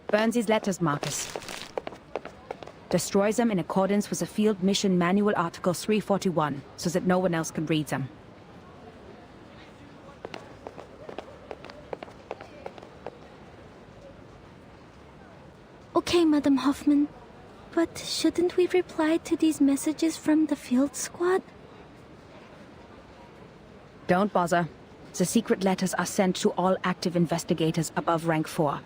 Burn these letters, Marcus. Destroy them in accordance with the Field Mission Manual Article 341, so that no one else can read them. Okay, Madam Hoffman. But shouldn't we reply to these messages from the field squad? Don't bother. The secret letters are sent to all active investigators above rank 4.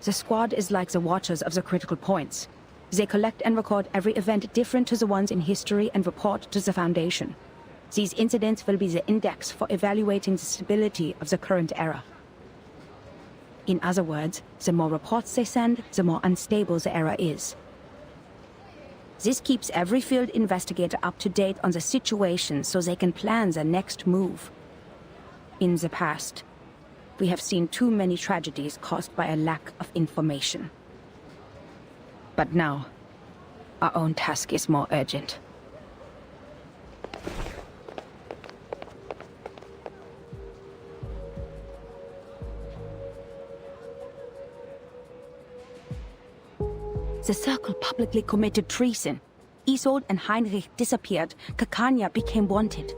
The squad is like the watchers of the critical points. They collect and record every event different to the ones in history and report to the Foundation. These incidents will be the index for evaluating the stability of the current era. In other words, the more reports they send, the more unstable the era is. This keeps every field investigator up to date on the situation so they can plan their next move. In the past, we have seen too many tragedies caused by a lack of information. But now, our own task is more urgent. The Circle publicly committed treason. Isolde and Heinrich disappeared. Kakanya became wanted.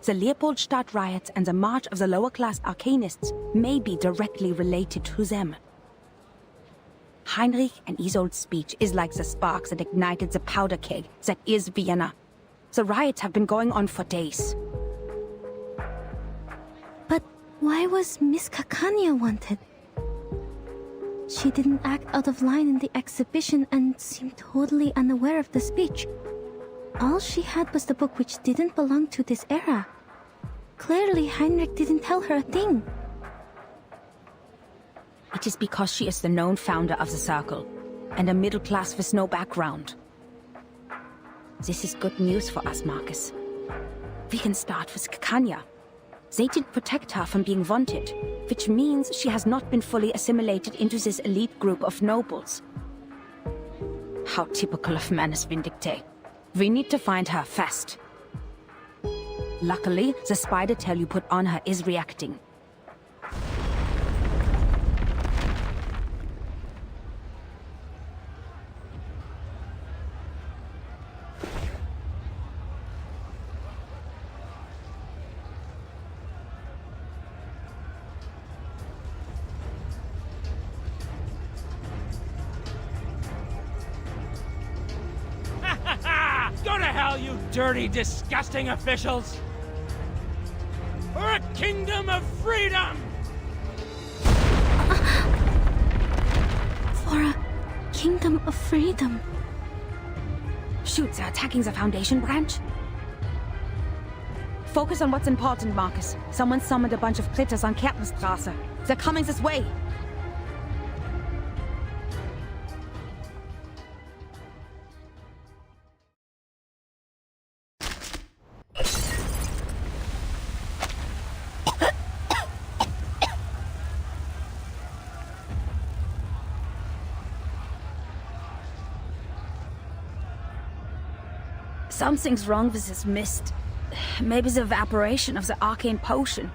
The Leopoldstadt riots and the march of the lower-class arcanists may be directly related to them. Heinrich and Isolde's speech is like the spark that ignited the powder keg that is Vienna. The riots have been going on for days. But why was Miss Kakanya wanted? She didn't act out of line in the exhibition and seemed totally unaware of the speech. All she had was the book which didn't belong to this era. Clearly, Heinrich didn't tell her a thing. It is because she is the known founder of the Circle, and a middle class with no background. This is good news for us, Marcus. We can start with Kakanya. They did protect her from being wanted, which means she has not been fully assimilated into this elite group of nobles. How typical of Manus Vindictae. We need to find her fast. Luckily, the spider tail you put on her is reacting. Go to hell, you dirty, disgusting officials! For a kingdom of freedom! For a kingdom of freedom. Shoot, they're attacking the Foundation branch. Focus on what's important, Marcus. Someone summoned a bunch of critters on Kärtnerstraße. They're coming this way. Something's wrong with this mist. Maybe the evaporation of the arcane potion.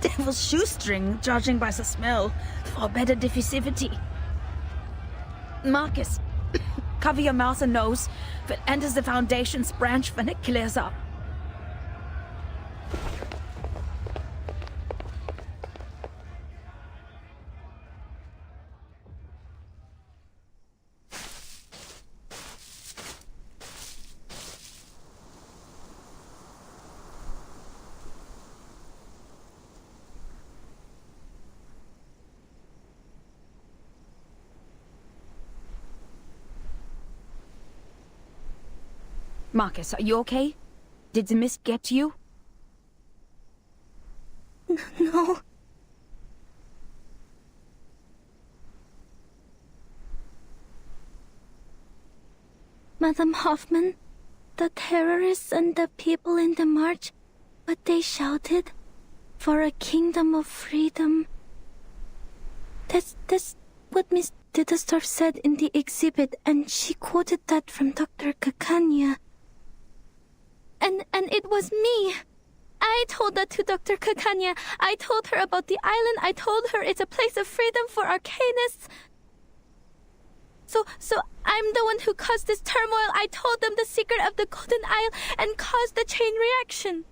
Devil's shoestring, judging by the smell, for better diffusivity. Marcus, cover your mouth and nose, but enter the Foundation's branch when it clears up. Marcus, are you okay? Did the mist get to you? No. Madam Hoffman, the terrorists and the people in the march, what they shouted, for a kingdom of freedom. That's what Miss Dittersdorf said in the exhibit, and she quoted that from Dr. Kakanya. And it was me. I told that to Dr. Kakanya. I told her about the island. I told her it's a place of freedom for arcanists. So I'm the one who caused this turmoil. I told them the secret of the Golden Isle and caused the chain reaction.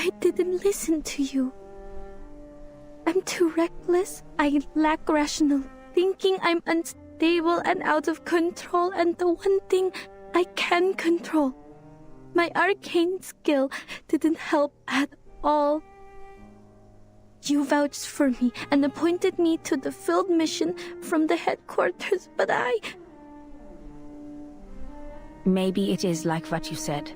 I didn't listen to you. I'm too reckless. I lack rational thinking. I'm unstable and out of control. And the one thing I can control, my arcane skill, didn't help at all. You vouched for me and appointed me to the field mission from the headquarters, but Maybe it is like what you said.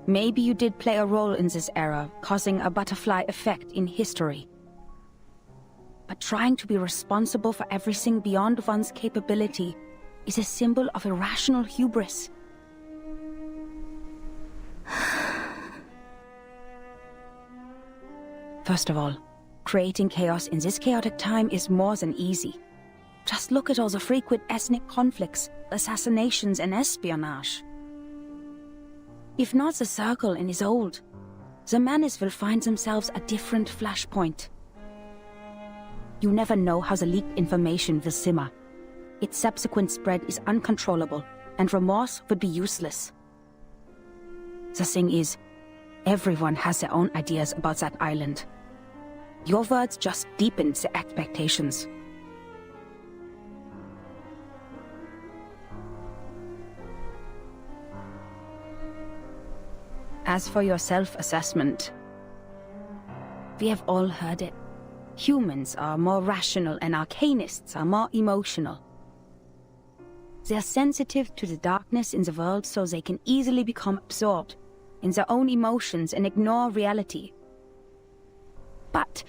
Maybe you did play a role in this era, causing a butterfly effect in history. But trying to be responsible for everything beyond one's capability is a symbol of irrational hubris. First of all, creating chaos in this chaotic time is more than easy. Just look at all the frequent ethnic conflicts, assassinations and espionage. If not the circle in his old, the Manis will find themselves a different flashpoint. You never know how the leaked information will simmer. Its subsequent spread is uncontrollable, and remorse would be useless. The thing is, everyone has their own ideas about that island. Your words just deepened the expectations. As for your self-assessment, we have all heard it. Humans are more rational and arcanists are more emotional. They are sensitive to the darkness in the world, so they can easily become absorbed in their own emotions and ignore reality. But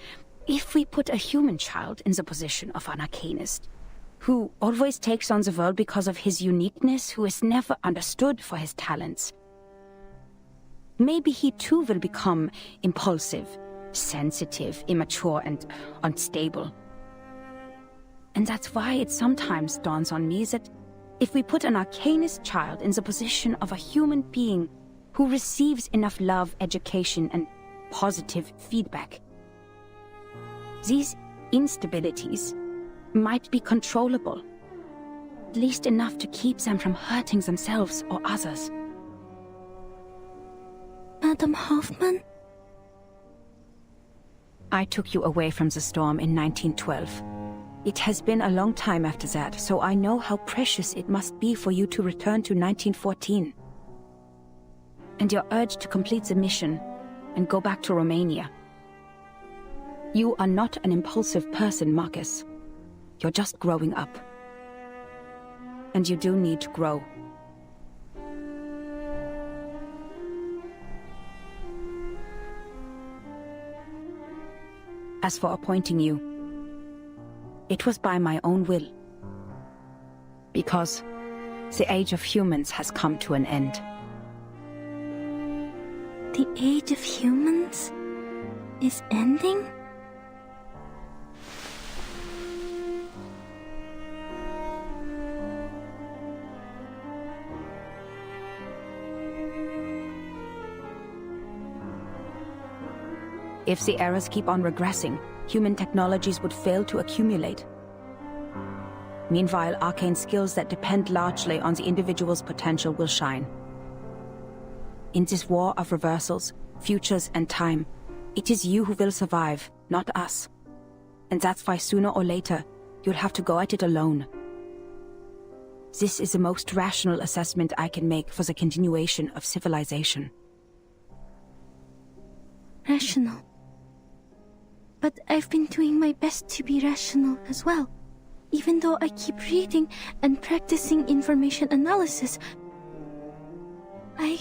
if we put a human child in the position of an arcanist, who always takes on the world because of his uniqueness, who is never understood for his talents, maybe he too will become impulsive, sensitive, immature, and unstable. And that's why it sometimes dawns on me that if we put an arcanist child in the position of a human being who receives enough love, education, and positive feedback, these instabilities might be controllable, at least enough to keep them from hurting themselves or others. Madam Hoffman? I took you away from the storm in 1912. It has been a long time after that, so I know how precious it must be for you to return to 1914. And your urge to complete the mission and go back to Romania. You are not an impulsive person, Marcus. You're just growing up. And you do need to grow. As for appointing you, it was by my own will. Because the age of humans has come to an end. The age of humans is ending? If the eras keep on regressing, human technologies would fail to accumulate. Meanwhile, arcane skills that depend largely on the individual's potential will shine. In this war of reversals, futures, and time, it is you who will survive, not us. And that's why sooner or later, you'll have to go at it alone. This is the most rational assessment I can make for the continuation of civilization. Rational. But I've been doing my best to be rational as well. Even though I keep reading and practicing information analysis, I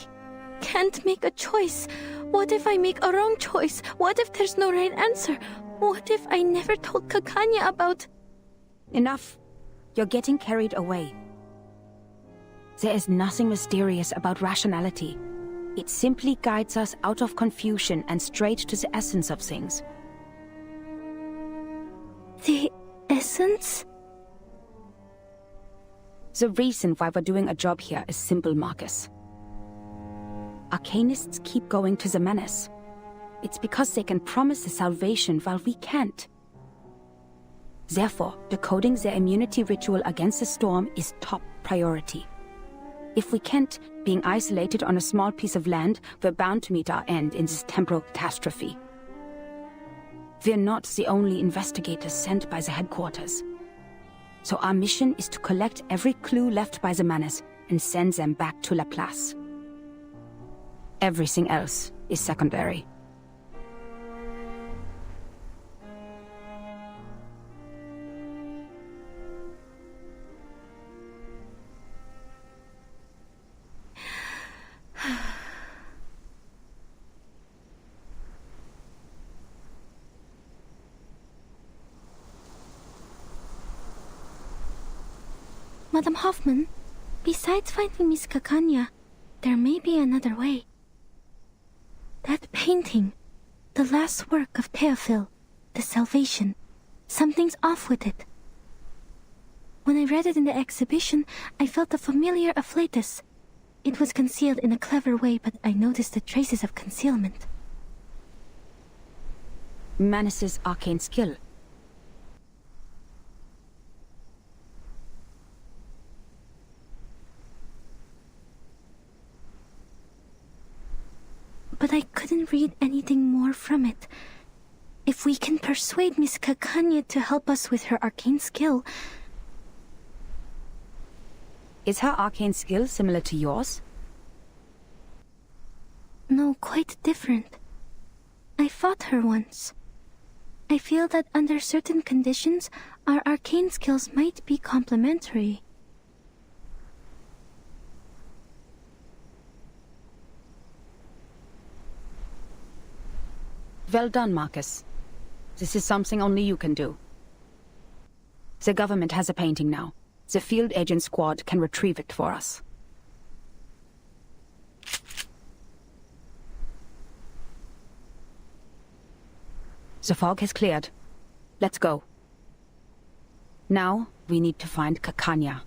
can't make a choice. What if I make a wrong choice? What if there's no right answer? What if I never told Kakanya about... Enough. You're getting carried away. There is nothing mysterious about rationality. It simply guides us out of confusion and straight to the essence of things. The essence? The reason why we're doing a job here is simple, Marcus. Arcanists keep going to the menace. It's because they can promise the salvation while we can't. Therefore, decoding their immunity ritual against the storm is top priority. If we can't, being isolated on a small piece of land, we're bound to meet our end in this temporal catastrophe. We're not the only investigators sent by the headquarters. So our mission is to collect every clue left by the menace and send them back to La Place. Everything else is secondary. Madam Hoffman, besides finding Miss Kakanya, there may be another way. That painting, the last work of Theophil, The Salvation, something's off with it. When I read it in the exhibition, I felt a familiar afflatus. It was concealed in a clever way, but I noticed the traces of concealment. Manus's arcane skill. But I couldn't read anything more from it. If we can persuade Miss Kakanya to help us with her arcane skill... Is her arcane skill similar to yours? No, quite different. I fought her once. I feel that under certain conditions, our arcane skills might be complementary. Well done, Marcus. This is something only you can do. The government has a painting now. The field agent squad can retrieve it for us. The fog has cleared. Let's go. Now, we need to find Kakanya.